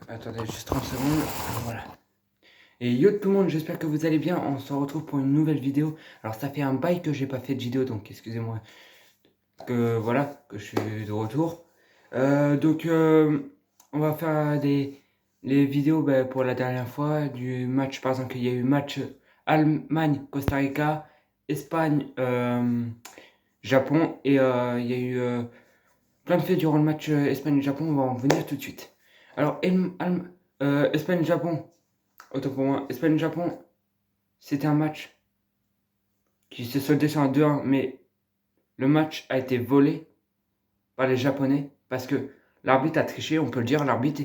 Attendez juste 30 secondes. Voilà. Et yo tout le monde, j'espère que vous allez bien. On se retrouve pour une nouvelle vidéo. Alors ça fait un bail que j'ai pas fait de vidéo, donc excusez-moi que voilà, que je suis de retour. On va faire les vidéos pour la dernière fois du match. Par exemple, il y a eu match Allemagne, Costa Rica, Espagne, Japon. Et il y a eu plein de faits durant le match Espagne-Japon. On va en venir tout de suite. Alors, Espagne-Japon. Autant pour moi, Espagne-Japon, c'était un match qui s'est soldé sur un 2-1, mais le match a été volé par les Japonais parce que l'arbitre a triché, on peut le dire, l'arbitre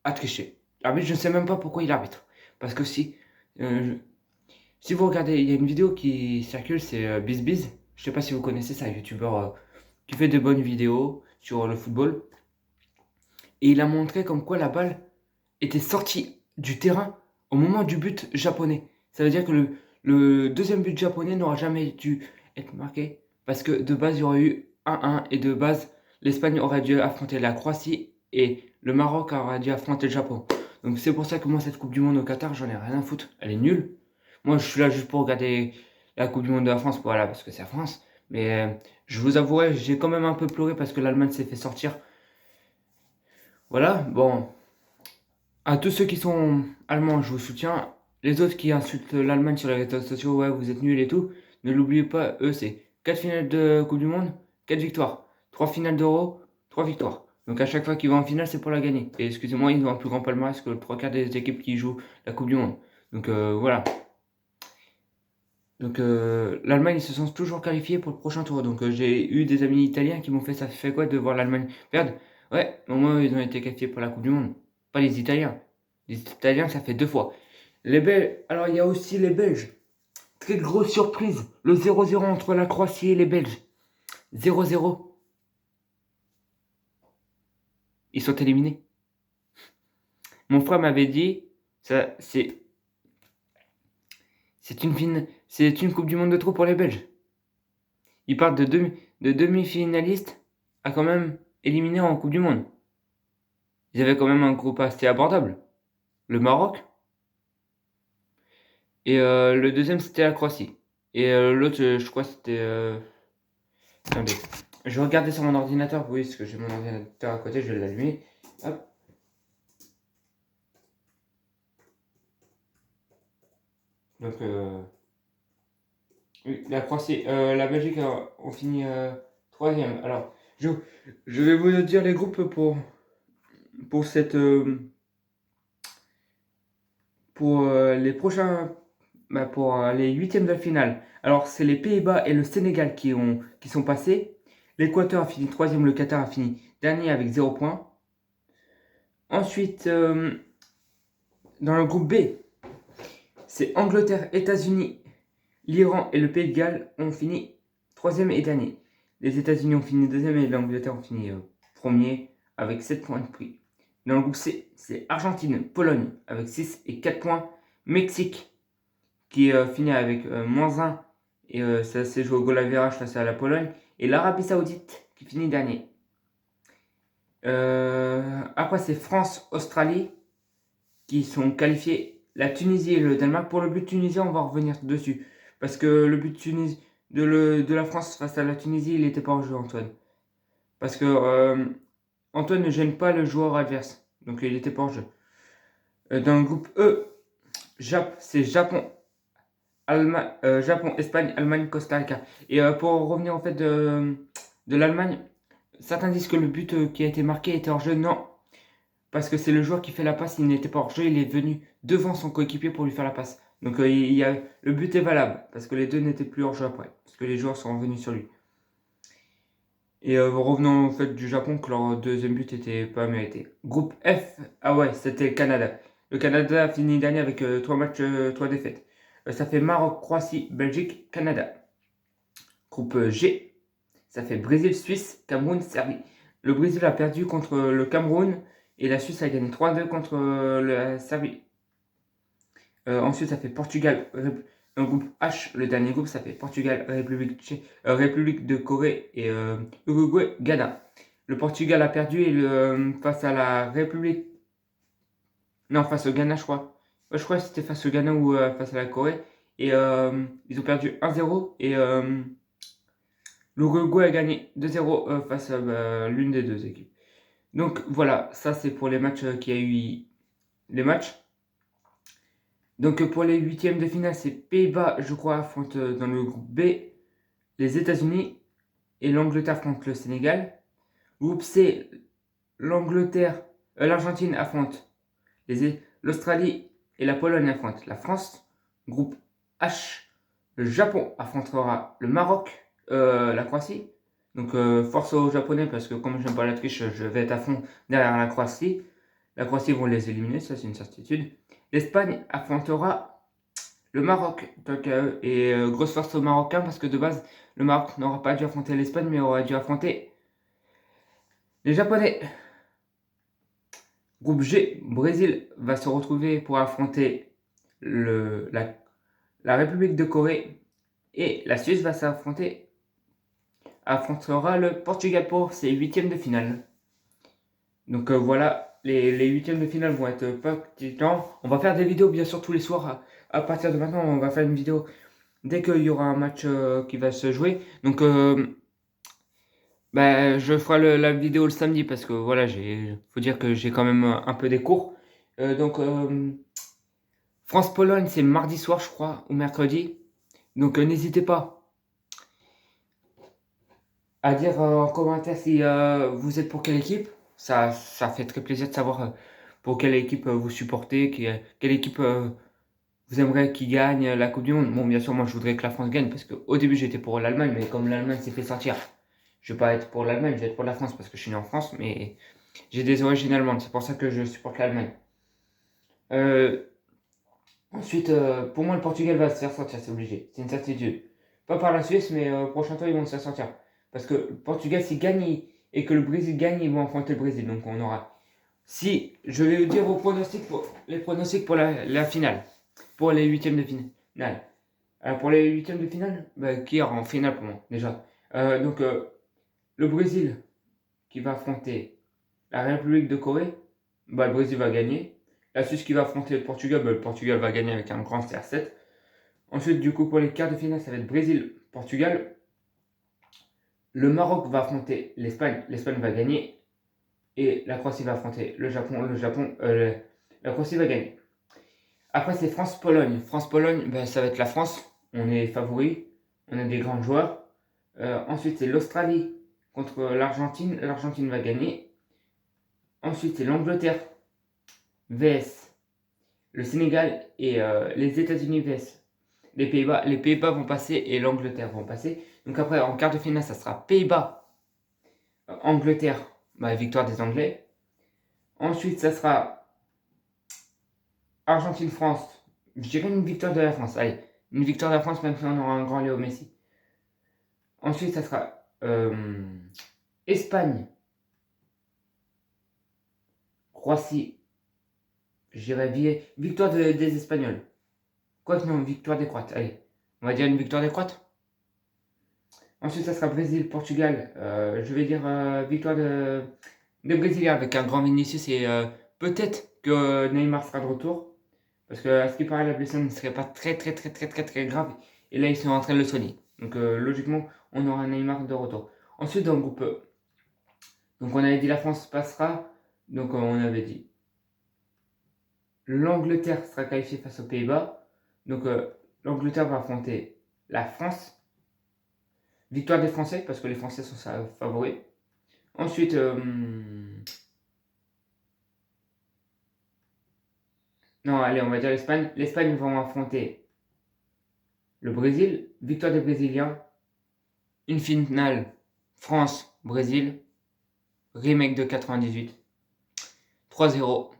a triché. L'arbitre, je ne sais même pas pourquoi il arbitre. Parce que euh, si vous regardez, il y a une vidéo qui circule, c'est BizBiz. Je ne sais pas si vous connaissez ça, un youtubeur qui fait de bonnes vidéos sur le football. Et il a montré comme quoi la balle était sortie du terrain au moment du but japonais. Ça veut dire que le deuxième but japonais n'aura jamais dû être marqué parce que de base il y aurait eu 1-1 et de base l'Espagne aurait dû affronter la Croatie et le Maroc aurait dû affronter le Japon. Donc c'est pour ça que moi cette Coupe du Monde au Qatar j'en ai rien à foutre, elle est nulle. Moi je suis là juste pour regarder la Coupe du Monde de la France, voilà, parce que c'est la France. Mais je vous avouerai, j'ai quand même un peu pleuré parce que l'Allemagne s'est fait sortir. Voilà, bon, à tous ceux qui sont allemands, je vous soutiens. Les autres qui insultent l'Allemagne sur les réseaux sociaux, ouais, vous êtes nuls et tout, ne l'oubliez pas, eux, c'est 4 finales de Coupe du Monde, 4 victoires. 3 finales d'Euro, 3 victoires. Donc à chaque fois qu'ils vont en finale, c'est pour la gagner. Et excusez-moi, ils ont un plus grand palmarès que le 3 quarts des équipes qui jouent la Coupe du Monde. Donc voilà. Donc l'Allemagne, ils se sont toujours qualifiés pour le prochain tour. Donc j'ai eu des amis italiens qui m'ont fait ça fait quoi de voir l'Allemagne perdre. Ouais, au moins ils ont été qualifiés pour la Coupe du Monde. Pas les Italiens. Les Italiens, ça fait 2 fois. Les Belges, alors il y a aussi les Belges. Très grosse surprise, le 0-0 entre la Croatie et les Belges. 0-0. Ils sont éliminés. Mon frère m'avait dit, ça, c'est une Coupe du Monde de trop pour les Belges. Ils partent de demi-finalistes à quand même éliminer en Coupe du Monde. Ils avaient quand même un groupe assez abordable. Le Maroc. Et le deuxième, c'était la Croatie. Et l'autre, je crois, c'était... Attendez. Je regardais sur mon ordinateur. Oui, parce que j'ai mon ordinateur à côté, je vais l'allumer. Hop. Donc, oui, la Croatie, la Belgique ont fini troisième. Alors, je vais vous dire les groupes pour cette... pour les prochains... pour les huitièmes de finale. Alors, c'est les Pays-Bas et le Sénégal qui sont passés. L'Équateur a fini troisième, le Qatar a fini dernier avec 0 points. Ensuite, dans le groupe B, c'est Angleterre, États-Unis, l'Iran et le Pays de Galles ont fini troisième et dernier. Les États-Unis ont fini deuxième et l'Angleterre ont fini premier avec 7 points de prix. Dans le groupe C, c'est Argentine, Pologne avec 6 et 4 points. Mexique qui finit avec -1 et ça s'est joué au goal average face à la Pologne. Et l'Arabie Saoudite qui finit dernier. Après, c'est France, Australie qui sont qualifiés. La Tunisie et le Danemark. Pour le but tunisien, on va revenir dessus. Parce que le but de la France face à la Tunisie, il n'était pas en jeu, Antoine. Parce que Antoine ne gêne pas le joueur adverse. Donc il n'était pas en jeu. Dans le groupe E, c'est Japon, Japon, Espagne, Allemagne, Costa Rica. Et pour revenir en fait de l'Allemagne, certains disent que le but qui a été marqué était hors jeu. Non, parce que c'est le joueur qui fait la passe, il n'était pas hors jeu, il est venu devant son coéquipier pour lui faire la passe. Donc le but est valable, parce que les deux n'étaient plus hors jeu après, parce que les joueurs sont revenus sur lui. Et revenons au fait du Japon, que leur deuxième but était pas mérité. Groupe F, ah ouais, c'était le Canada. Le Canada a fini dernier avec 3 matchs, 3 défaites. Ça fait Maroc, Croatie, Belgique, Canada. Groupe G, ça fait Brésil, Suisse, Cameroun, Serbie. Le Brésil a perdu contre le Cameroun et la Suisse a gagné 3-2 contre la Serbie. Ensuite, ça fait Portugal. Dans le groupe H, le dernier groupe, ça fait Portugal, République de Corée et Uruguay, Ghana. Le Portugal a perdu face à la République Non, face au Ghana, je crois. Ouais, je crois que c'était face au Ghana ou face à la Corée. Et ils ont perdu 1-0. Et l'Uruguay a gagné 2-0 face à l'une des deux équipes. Donc voilà, ça c'est pour les matchs qu'il y a eu. Les matchs. Donc pour les huitièmes de finale, c'est Pays-Bas, je crois, affrontent dans le groupe B les États-Unis et l'Angleterre affronte le Sénégal. Groupe C, l'Argentine affronte l'Australie et la Pologne affrontent la France. Groupe H, le Japon affrontera le Maroc, la Croatie. Donc force aux Japonais parce que comme j'aime pas la triche, je vais être à fond derrière la Croatie. La Croatie vont les éliminer, ça c'est une certitude. L'Espagne affrontera le Maroc. Donc, et grosse force aux Marocains parce que de base, le Maroc n'aura pas dû affronter l'Espagne mais aurait dû affronter les Japonais. Groupe G, Brésil va se retrouver pour affronter la République de Corée et la Suisse va affrontera le Portugal pour ses huitièmes de finale. Donc voilà, les huitièmes de finale vont être pas petit temps. On va faire des vidéos bien sûr tous les soirs. À partir de maintenant, on va faire une vidéo dès qu'il y aura un match qui va se jouer. Donc je ferai la vidéo le samedi parce que voilà, faut dire que j'ai quand même un peu des cours. Donc France-Pologne, c'est mardi soir, je crois, ou mercredi. Donc n'hésitez pas à dire en commentaire si vous êtes pour quelle équipe. Ça fait très plaisir de savoir pour quelle équipe vous supportez, quelle équipe vous aimeriez qui gagne la Coupe du Monde. Bon, bien sûr, moi je voudrais que la France gagne parce qu'au début j'étais pour l'Allemagne, mais comme l'Allemagne s'est fait sortir, je vais pas être pour l'Allemagne, je vais être pour la France parce que je suis né en France, mais j'ai des origines allemandes, c'est pour ça que je supporte l'Allemagne. Ensuite, pour moi, le Portugal va se faire sortir, c'est obligé, c'est une certitude. Pas par la Suisse, mais au prochain tour, ils vont se faire sortir. Parce que le Portugal, s'il gagne et que le Brésil gagne, ils vont affronter le Brésil. Donc on aura. Si, je vais vous dire les pronostics pour la finale, pour les huitièmes de finale. Alors pour les huitièmes de finale, qui est en finale pour moi, déjà. Donc le Brésil qui va affronter la République de Corée, le Brésil va gagner. La Suisse qui va affronter le Portugal, le Portugal va gagner avec un grand CR7. Ensuite, du coup, pour les quarts de finale, ça va être Brésil-Portugal. Le Maroc va affronter l'Espagne, l'Espagne va gagner. Et la Croatie va affronter le Japon, la Croatie va gagner. Après, c'est France-Pologne. France-Pologne, ça va être la France. On est favori, on a des grands joueurs. Ensuite, c'est l'Australie contre l'Argentine. L'Argentine va gagner. Ensuite, c'est l'Angleterre vs le Sénégal et les États-Unis vs les Pays-Bas. Les Pays-Bas vont passer et l'Angleterre vont passer. Donc après, en quart de finale, ça sera Pays-Bas, Angleterre, victoire des Anglais. Ensuite, ça sera Argentine-France. Je dirais une victoire de la France. Allez, une victoire de la France, même si on aura un grand Léo Messi. Ensuite, ça sera Espagne, Croatie. Je dirais victoire des Espagnols. Quoique non, victoire des Croates. Allez, on va dire une victoire des Croates. Ensuite, ça sera Brésil-Portugal. Je vais dire victoire des Brésiliens avec un grand Vinicius et peut-être que Neymar sera de retour. Parce que à ce qui paraît, la blessure ne serait pas très grave. Et là, ils sont en train de le soigner. Donc logiquement, on aura Neymar de retour. Ensuite, dans le groupe E, donc on avait dit la France passera. Donc on avait dit l'Angleterre sera qualifiée face aux Pays-Bas. Donc l'Angleterre va affronter la France. Victoire des Français, parce que les Français sont favoris. Ensuite, non, allez, on va dire l'Espagne. L'Espagne va affronter le Brésil. Victoire des Brésiliens. Une finale France-Brésil. Remake de 98. 3-0.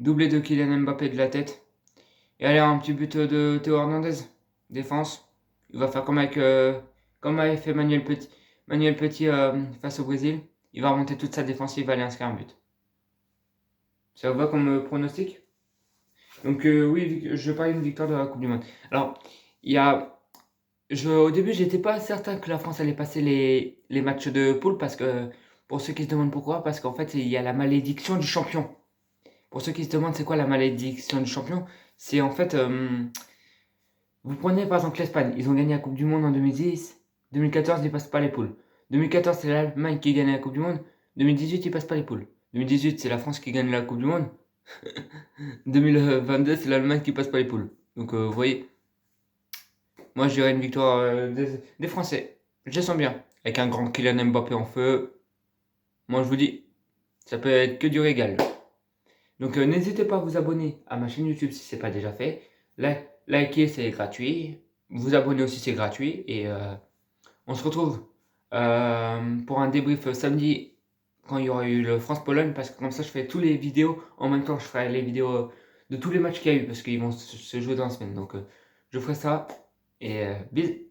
Doublé de Kylian Mbappé de la tête. Et allez, un petit but de Théo Hernandez. Défense. Il va faire comme avait fait Manuel Petit face au Brésil. Il va remonter toute sa défense et il va aller inscrire un but. Ça vous va comme pronostic? Donc oui, je parie une victoire de la Coupe du Monde. Alors, au début, j'étais pas certain que la France allait passer les matchs de poule parce que, pour ceux qui se demandent pourquoi, parce qu'en fait, il y a la malédiction du champion. Pour ceux qui se demandent c'est quoi la malédiction du champion, c'est en fait, vous prenez par exemple l'Espagne, ils ont gagné la Coupe du Monde en 2010, 2014 ils passent pas les poules. 2014 c'est l'Allemagne qui gagne la Coupe du Monde, 2018 ils passent pas les poules. 2018 c'est la France qui gagne la Coupe du Monde, 2022 c'est l'Allemagne qui passe pas les poules. Donc vous voyez, moi je dirais une victoire des Français, je les sens bien. Avec un grand Kylian Mbappé en feu, moi je vous dis, ça peut être que du régal. Donc n'hésitez pas à vous abonner à ma chaîne YouTube si ce n'est pas déjà fait. Liker c'est gratuit. Vous abonner aussi c'est gratuit. Et on se retrouve pour un débrief samedi quand il y aura eu le France-Pologne. Parce que comme ça je fais toutes les vidéos. En même temps je ferai les vidéos de tous les matchs qu'il y a eu. Parce qu'ils vont se jouer dans la semaine. Donc je ferai ça. Et bisous.